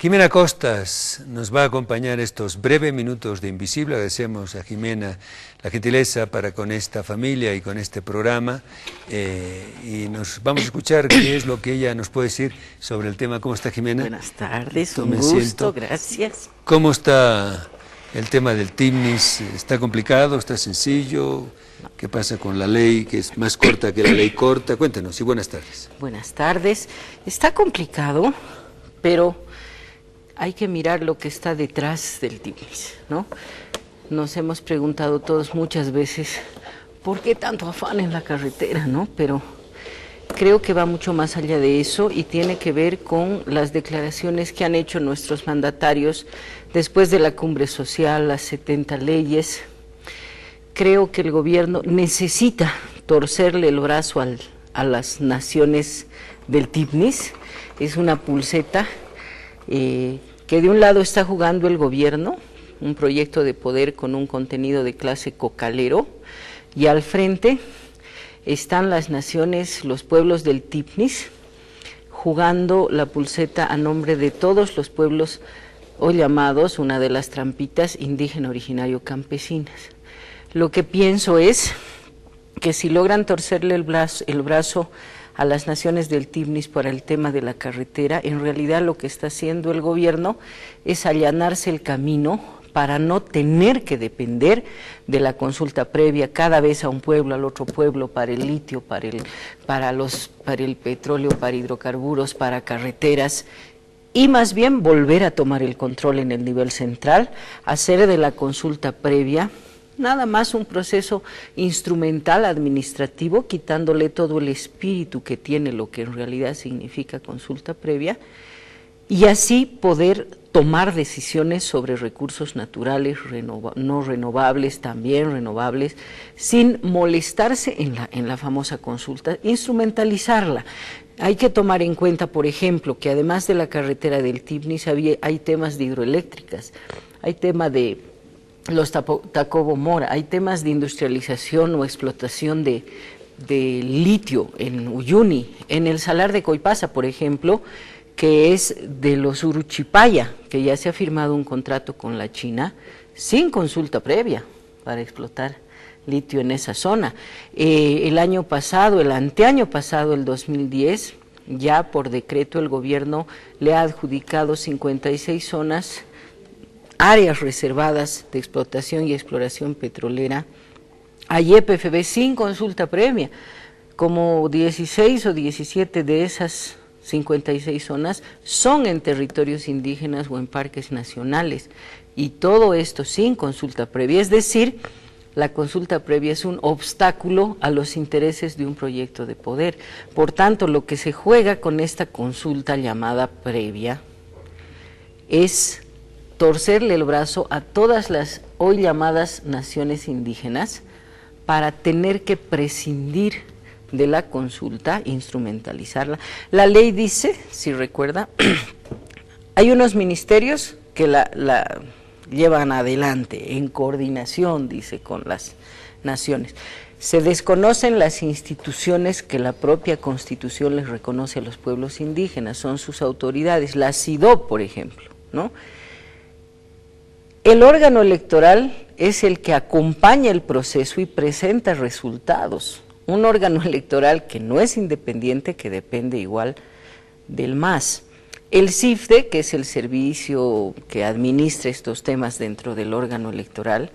Jimena Costas nos va a acompañar estos breves minutos de Invisible. Agradecemos a Jimena la gentileza para con esta familia y con este programa. Y nos vamos a escuchar qué es lo que ella nos puede decir sobre el tema. ¿Cómo está, Jimena? Buenas tardes, un Tome gusto, asiento. gracias. ¿Cómo está el tema del TIMNIS? ¿Está complicado? ¿Está sencillo? ¿Qué pasa con la ley que es más corta que la ley corta? Cuéntenos y buenas tardes. Buenas tardes. Está complicado, pero hay que mirar lo que está detrás del TIMNIS, ¿no? Nos hemos preguntado todos muchas veces, ¿por qué tanto afán en la carretera, no? Pero creo que va mucho más allá de eso y tiene que ver con las declaraciones que han hecho nuestros mandatarios después de la cumbre social, las 70 leyes. Creo que el gobierno necesita torcerle el brazo a las naciones del TIMNIS. Es una pulseta que de un lado está jugando el gobierno, un proyecto de poder con un contenido de clase cocalero, y al frente están las naciones, los pueblos del TIMNIS, jugando la pulseta a nombre de todos los pueblos o llamados, una de las trampitas, indígena originario campesinas. Lo que pienso es que si logran torcerle el brazo a las naciones del TIMNIS para el tema de la carretera, en realidad lo que está haciendo el gobierno es allanarse el camino para no tener que depender de la consulta previa cada vez a un pueblo, al otro pueblo, para el litio, para el petróleo, para hidrocarburos, para carreteras, y más bien volver a tomar el control en el nivel central, hacer de la consulta previa nada más un proceso instrumental administrativo, quitándole todo el espíritu que tiene lo que en realidad significa consulta previa, y así poder tomar decisiones sobre recursos naturales, no renovables, también renovables, sin molestarse en la famosa consulta, instrumentalizarla. Hay que tomar en cuenta, por ejemplo, que además de la carretera del TIMNIS hay temas de hidroeléctricas, hay tema de los Tacobo Mora, hay temas de industrialización o explotación de litio en Uyuni, en el Salar de Coipasa, por ejemplo, que es de los Uruchipaya, que ya se ha firmado un contrato con la China sin consulta previa para explotar litio en esa zona. El año pasado, el anteaño pasado, el 2010, ya por decreto el gobierno le ha adjudicado 56 zonas, áreas reservadas de explotación y exploración petrolera a YPFB sin consulta previa. Como 16 o 17 de esas 56 zonas son en territorios indígenas o en parques nacionales, y todo esto sin consulta previa, es decir, la consulta previa es un obstáculo a los intereses de un proyecto de poder. Por tanto, lo que se juega con esta consulta llamada previa es torcerle el brazo a todas las hoy llamadas naciones indígenas para tener que prescindir de la consulta, instrumentalizarla. La ley dice, si recuerda, hay unos ministerios que la llevan adelante en coordinación, dice, con las naciones. Se desconocen las instituciones que la propia Constitución les reconoce a los pueblos indígenas, son sus autoridades, la CIDO, por ejemplo, ¿no? El órgano electoral es el que acompaña el proceso y presenta resultados. Un órgano electoral que no es independiente, que depende igual del MAS. El CIFDE, que es el servicio que administra estos temas dentro del órgano electoral,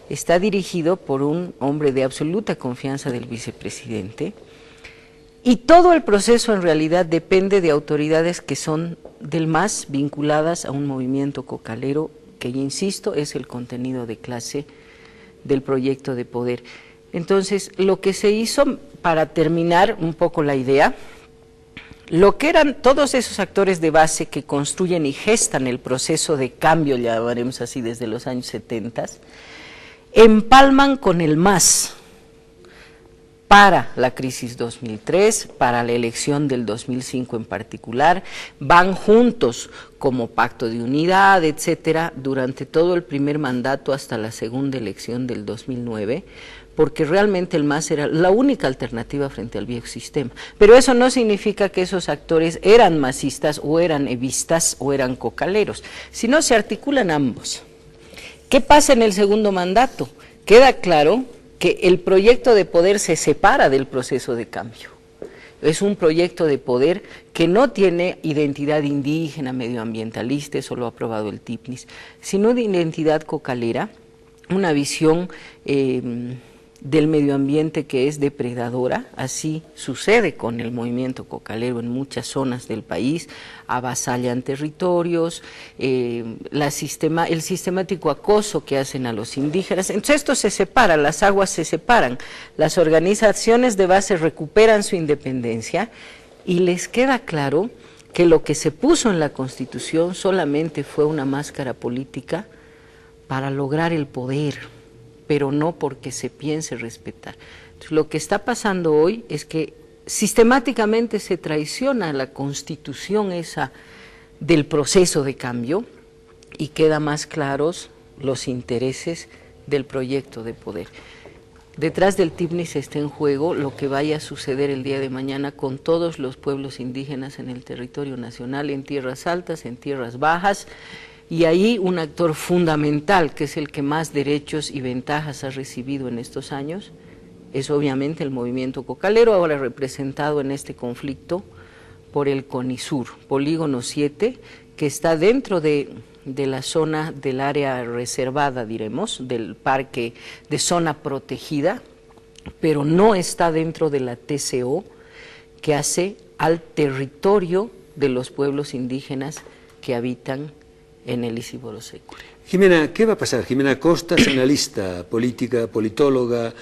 está dirigido por un hombre de absoluta confianza del vicepresidente, y todo el proceso en realidad depende de autoridades que son del MAS vinculadas a un movimiento cocalero que, insisto, es el contenido de clase del proyecto de poder. Entonces, lo que se hizo, para terminar un poco la idea, lo que eran todos esos actores de base que construyen y gestan el proceso de cambio, llamaremos así, desde los años 70, empalman con el MAS para la crisis 2003, para la elección del 2005 en particular, van juntos como pacto de unidad, etcétera, durante todo el primer mandato hasta la segunda elección del 2009, porque realmente el MAS era la única alternativa frente al viejo sistema. Pero eso no significa que esos actores eran masistas o eran evistas o eran cocaleros, sino se articulan ambos. ¿Qué pasa en el segundo mandato? Queda claro que el proyecto de poder se separa del proceso de cambio. Es un proyecto de poder que no tiene identidad indígena, medioambientalista, eso lo ha aprobado el TIPNIS, sino de identidad cocalera, una visión del medio ambiente que es depredadora. Así sucede con el movimiento cocalero en muchas zonas del país, avasallan territorios, el sistemático acoso que hacen a los indígenas. Entonces esto se separa, las aguas se separan, las organizaciones de base recuperan su independencia y les queda claro que lo que se puso en la Constitución solamente fue una máscara política para lograr el poder, pero no porque se piense respetar. Entonces, lo que está pasando hoy es que sistemáticamente se traiciona la Constitución esa del proceso de cambio y quedan más claros los intereses del proyecto de poder. Detrás del TIPNIS está en juego lo que vaya a suceder el día de mañana con todos los pueblos indígenas en el territorio nacional, en tierras altas, en tierras bajas, y ahí un actor fundamental, que es el que más derechos y ventajas ha recibido en estos años, es obviamente el movimiento cocalero, ahora representado en este conflicto por el CONISUR, Polígono 7, que está dentro de la zona del área reservada, diremos, del parque de zona protegida, pero no está dentro de la TCO, que hace al territorio de los pueblos indígenas que habitan en el Isiboro-Sécure. Jimena, ¿qué va a pasar? Jimena Costas, analista política, politóloga,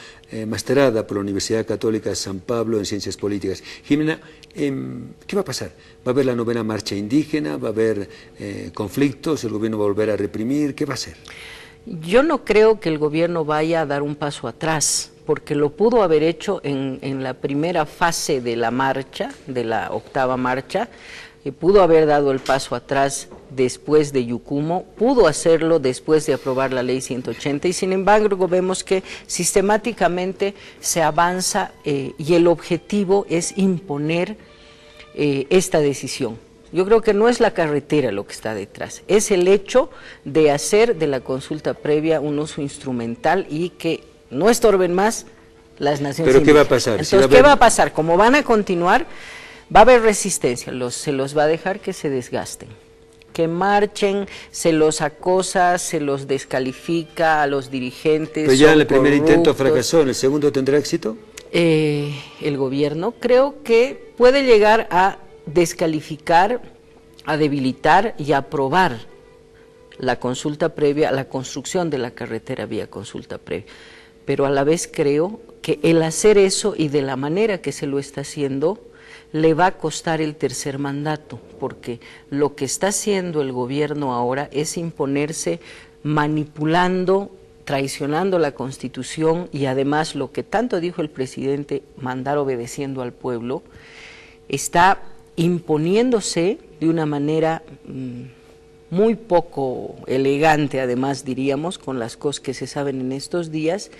masterada por la Universidad Católica de San Pablo en Ciencias Políticas. Jimena, ¿qué va a pasar? ¿Va a haber la novena marcha indígena? ¿Va a haber conflictos? ¿El gobierno va a volver a reprimir? ¿Qué va a hacer? Yo no creo que el gobierno vaya a dar un paso atrás, porque lo pudo haber hecho en la primera fase de la marcha, de la octava marcha, pudo haber dado el paso atrás después de Yucumo, pudo hacerlo después de aprobar la ley 180 y sin embargo vemos que sistemáticamente se avanza y el objetivo es imponer esta decisión. Yo creo que no es la carretera lo que está detrás, es el hecho de hacer de la consulta previa un uso instrumental y que no estorben más las naciones indígenas. ¿Pero qué va a pasar? Entonces, ¿qué va a pasar? Como van a continuar, va a haber resistencia, se los va a dejar que se desgasten, que marchen, se los acosa, se los descalifica a los dirigentes. Pero ya en el primer intento fracasó, ¿en el segundo tendrá éxito? El gobierno creo que puede llegar a descalificar, a debilitar y a aprobar la consulta previa, la construcción de la carretera vía consulta previa. Pero a la vez creo que el hacer eso y de la manera que se lo está haciendo le va a costar el tercer mandato, porque lo que está haciendo el gobierno ahora es imponerse manipulando, traicionando la Constitución y además lo que tanto dijo el presidente, mandar obedeciendo al pueblo, está imponiéndose de una manera muy poco elegante, además diríamos, con las cosas que se saben en estos días,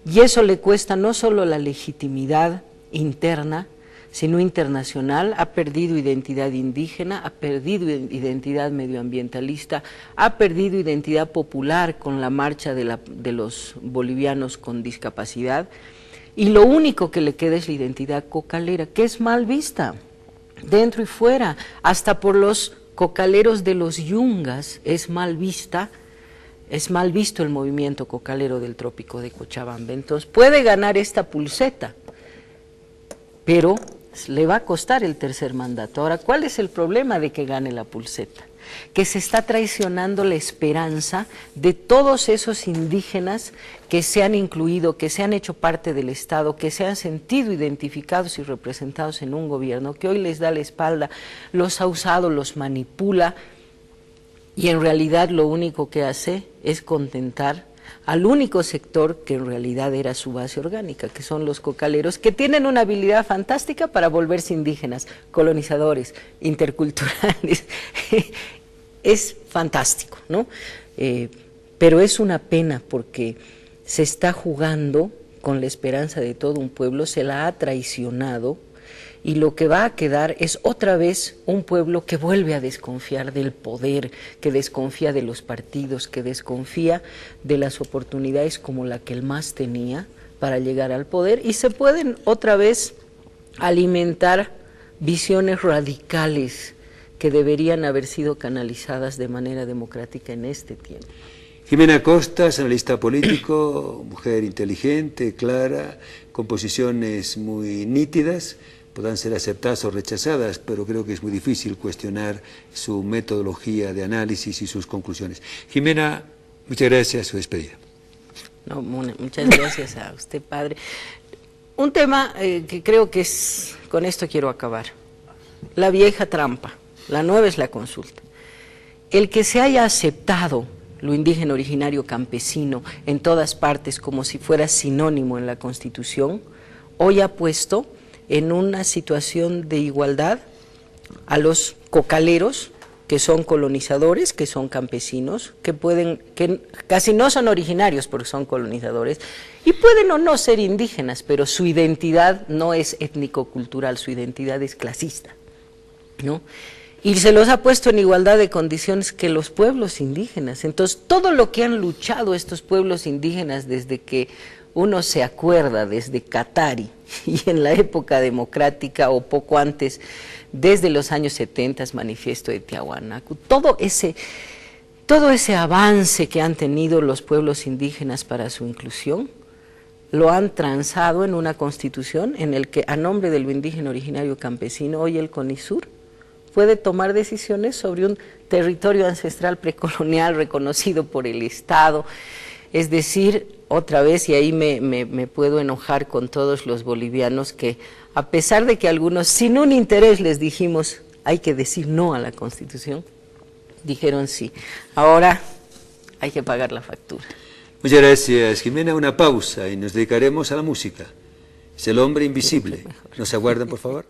y eso le cuesta no solo la legitimidad interna, sino internacional. Ha perdido identidad indígena, ha perdido identidad medioambientalista, ha perdido identidad popular con la marcha de los bolivianos con discapacidad, y lo único que le queda es la identidad cocalera, que es mal vista, dentro y fuera, hasta por los cocaleros de los yungas es mal vista. Es mal visto el movimiento cocalero del trópico de Cochabamba. Entonces puede ganar esta pulseta, pero le va a costar el tercer mandato. Ahora, ¿cuál es el problema de que gane la pulseta? Que se está traicionando la esperanza de todos esos indígenas que se han incluido, que se han hecho parte del Estado, que se han sentido identificados y representados en un gobierno que hoy les da la espalda, los ha usado, los manipula, y en realidad lo único que hace es contentar al único sector que en realidad era su base orgánica, que son los cocaleros, que tienen una habilidad fantástica para volverse indígenas, colonizadores, interculturales. Es fantástico, ¿no? Pero es una pena porque se está jugando con la esperanza de todo un pueblo, se la ha traicionado, y lo que va a quedar es otra vez un pueblo que vuelve a desconfiar del poder, que desconfía de los partidos, que desconfía de las oportunidades como la que el MAS tenía para llegar al poder, y se pueden otra vez alimentar visiones radicales que deberían haber sido canalizadas de manera democrática en este tiempo. Jimena Costas, analista político, mujer inteligente, clara, con posiciones muy nítidas, podrán ser aceptadas o rechazadas, pero creo que es muy difícil cuestionar su metodología de análisis y sus conclusiones. Jimena, muchas gracias, su despedida. No, muchas gracias a usted, padre. Un tema que creo que es, con esto quiero acabar, la vieja trampa, la nueva es la consulta. El que se haya aceptado lo indígena originario campesino en todas partes como si fuera sinónimo en la Constitución, hoy ha puesto en una situación de igualdad a los cocaleros, que son colonizadores, que son campesinos, que casi no son originarios porque son colonizadores, y pueden o no ser indígenas, pero su identidad no es étnico-cultural, su identidad es clasista, ¿no? Y se los ha puesto en igualdad de condiciones que los pueblos indígenas. Entonces, todo lo que han luchado estos pueblos indígenas desde que uno se acuerda, desde Catari y en la época democrática o poco antes, desde los años 70, manifiesto de Tiahuanaco, todo ese avance que han tenido los pueblos indígenas para su inclusión, lo han transado en una constitución en el que a nombre de lo indígena originario campesino, hoy el CONISUR puede tomar decisiones sobre un territorio ancestral precolonial reconocido por el Estado. Es decir, otra vez, y ahí me puedo enojar con todos los bolivianos que, a pesar de que algunos sin un interés les dijimos hay que decir no a la Constitución, dijeron sí. Ahora hay que pagar la factura. Muchas gracias, Jimena. Una pausa y nos dedicaremos a la música. Es el hombre invisible. ¿Nos aguardan, por favor?